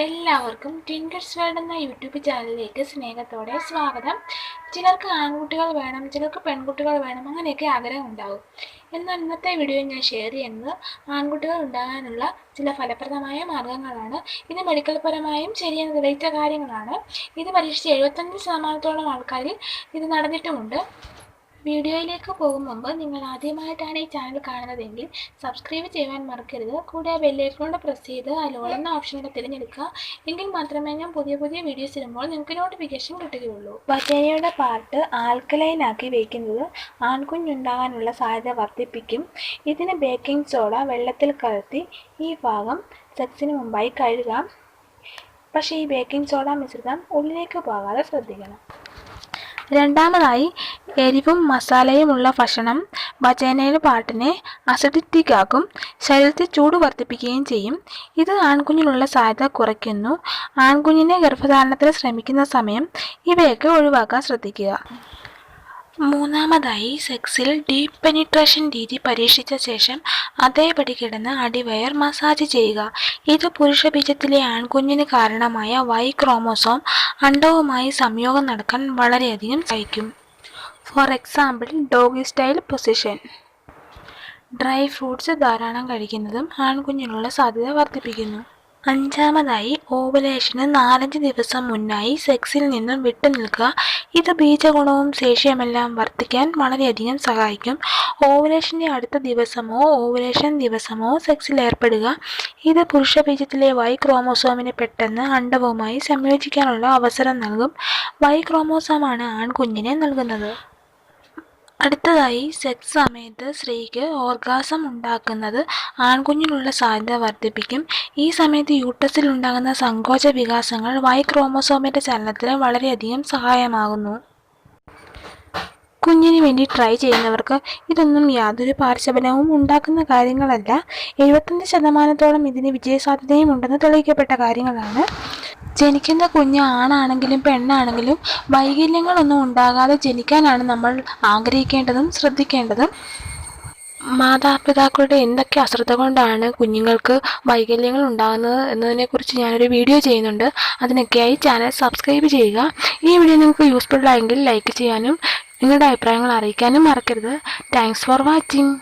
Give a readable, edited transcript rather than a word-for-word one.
എല്ലാവർക്കും ട്വിങ്കിൾസ് വേൾഡ് എന്ന യൂട്യൂബ് ചാനലിലേക്ക് സ്നേഹത്തോടെ സ്വാഗതം. ചിലർക്ക് ആൺകുട്ടികൾ വേണം, ചിലർക്ക് പെൺകുട്ടികൾ വേണം, അങ്ങനെയൊക്കെ ആഗ്രഹം ഉണ്ടാവും. എന്നാൽ ഇന്നത്തെ വീഡിയോയിൽ ഞാൻ ഷെയർ ചെയ്യുന്നത് ആൺകുട്ടികൾ ഉണ്ടാകാനുള്ള ചില ഫലപ്രദമായ മാർഗങ്ങളാണ്. ഇത് മെഡിക്കൽ പരമായും ശരിയെന്ന് തെളിയിച്ച കാര്യങ്ങളാണ്. ഇത് പരീക്ഷിച്ച് 75% ആൾക്കാരിൽ ഇത് നടന്നിട്ടുമുണ്ട്. വീഡിയോയിലേക്ക് പോകും മുമ്പ് നിങ്ങൾ ആദ്യമായിട്ടാണ് ഈ ചാനൽ കാണുന്നതെങ്കിൽ സബ്സ്ക്രൈബ് ചെയ്യുവാൻ മറക്കരുത്. കൂടെ ബെല്ലൈക്കൺ പ്രസ് ചെയ്ത് ഓൾ എന്ന ഓപ്ഷനിൽ തിരഞ്ഞെടുക്കുക. എങ്കിൽ മാത്രമേ ഞാൻ പുതിയ വീഡിയോസ് ഇടുമ്പോൾ നിങ്ങൾക്ക് നോട്ടിഫിക്കേഷൻ കിട്ടുകയുള്ളൂ. വജൈനയുടെ പാർട്ട് ആൽക്കലൈനാക്കി വയ്ക്കുന്നത് ആൺകുഞ്ഞുണ്ടാകാനുള്ള സാധ്യത വർദ്ധിപ്പിക്കും. ഇതിന് ബേക്കിംഗ് സോഡ വെള്ളത്തിൽ കലർത്തി ഈ ഭാഗം സെക്സിന് മുമ്പായി കഴുകാം. പക്ഷേ ഈ ബേക്കിംഗ് സോഡ മിശ്രിതം ഉള്ളിലേക്ക് പോകാതെ ശ്രദ്ധിക്കണം. രണ്ടാമതായി, എരിവും മസാലയുമുള്ള ഭക്ഷണം വജൈനൽ പാർട്ടിനെ അസിഡിറ്റിക് ആക്കും, ശരീരത്തിൽ ചൂട് വർദ്ധിപ്പിക്കുകയും ചെയ്യും. ഇത് ആൺകുഞ്ഞിനുള്ള സാധ്യത കുറയ്ക്കുന്നു. ആൺകുഞ്ഞിനെ ഗർഭധാരണത്തിന് ശ്രമിക്കുന്ന സമയം ഇവയൊക്കെ ഒഴിവാക്കാൻ ശ്രദ്ധിക്കുക. മൂന്നാമതായി, സെക്സിൽ ഡീപ്പ് പെനിട്രേഷൻ രീതി പരീക്ഷിച്ച ശേഷം അതേപടി കിടന്ന് അടിവയർ മസാജ് ചെയ്യുക. ഇത് പുരുഷബീജത്തിലെ ആൺകുഞ്ഞിന് കാരണമായ Y ക്രോമോസോം അണ്ഡവുമായി സംയോഗം നടക്കാൻ വളരെയധികം സഹായിക്കും. For example, doggy style position. Dry fruits ധാരാളം കഴിക്കുന്നതും ആൺകുഞ്ഞിനുള്ള സാധ്യത വർദ്ധിപ്പിക്കുന്നു. അഞ്ചാമതായി, ഓവുലേഷന് 4-5 ദിവസം മുന്നായി സെക്സിൽ നിന്നും വിട്ടു നിൽക്കുക. ഇത് ബീജഗുണവും ശേഷിയുമെല്ലാം വർദ്ധിക്കാൻ വളരെയധികം സഹായിക്കും. ഓവുലേഷൻ്റെ അടുത്ത ദിവസമോ ഓവുലേഷൻ ദിവസമോ സെക്സിൽ ഏർപ്പെടുക. ഇത് പുരുഷബീജത്തിലെ Y ക്രോമോസോമിന് പെട്ടെന്ന് അണ്ഡവുമായി സംയോജിക്കാനുള്ള അവസരം നൽകും. Y ക്രോമോസോമാണ് ആൺകുഞ്ഞിനെ നൽകുന്നത്. അടുത്തതായി, സെക്സ് സമയത്ത് സ്ത്രീക്ക് ഓർഗാസം ഉണ്ടാക്കുന്നത് ആൺകുഞ്ഞിനുള്ള സാധ്യത വർദ്ധിപ്പിക്കും. ഈ സമയത്ത് യൂട്ടസിൽ ഉണ്ടാകുന്ന സങ്കോച വികാസങ്ങൾ Y ക്രോമോസോമിൻ്റെ ചലനത്തിന് വളരെയധികം സഹായമാകുന്നു. കുഞ്ഞിന് വേണ്ടി ട്രൈ ചെയ്യുന്നവർക്ക് ഇതൊന്നും യാതൊരു പാർശ്വഫലവും ഉണ്ടാക്കുന്ന കാര്യങ്ങളല്ല. 75% ഇതിന് വിജയസാധ്യതയും ഉണ്ടെന്ന് തെളിയിക്കപ്പെട്ട കാര്യങ്ങളാണ്. ജനിക്കുന്ന കുഞ്ഞ് ആണാണെങ്കിലും പെണ്ണാണെങ്കിലും വൈകല്യങ്ങളൊന്നും ഉണ്ടാകാതെ ജനിക്കാനാണ് നമ്മൾ ആഗ്രഹിക്കേണ്ടതും ശ്രദ്ധിക്കേണ്ടതും. മാതാപിതാക്കളുടെ എന്തൊക്കെ അശ്രദ്ധ കൊണ്ടാണ് കുഞ്ഞുങ്ങൾക്ക് വൈകല്യങ്ങൾ ഉണ്ടാകുന്നത് എന്നതിനെക്കുറിച്ച് ഞാനൊരു വീഡിയോ ചെയ്യുന്നുണ്ട്. അതിനൊക്കെയായി ചാനൽ സബ്സ്ക്രൈബ് ചെയ്യുക. ഈ വീഡിയോ നിങ്ങൾക്ക് യൂസ്ഫുൾ ആയെങ്കിൽ ലൈക്ക് ചെയ്യാനും നിങ്ങളുടെ അഭിപ്രായങ്ങൾ അറിയിക്കാനും മറക്കരുത്. Thanks for watching.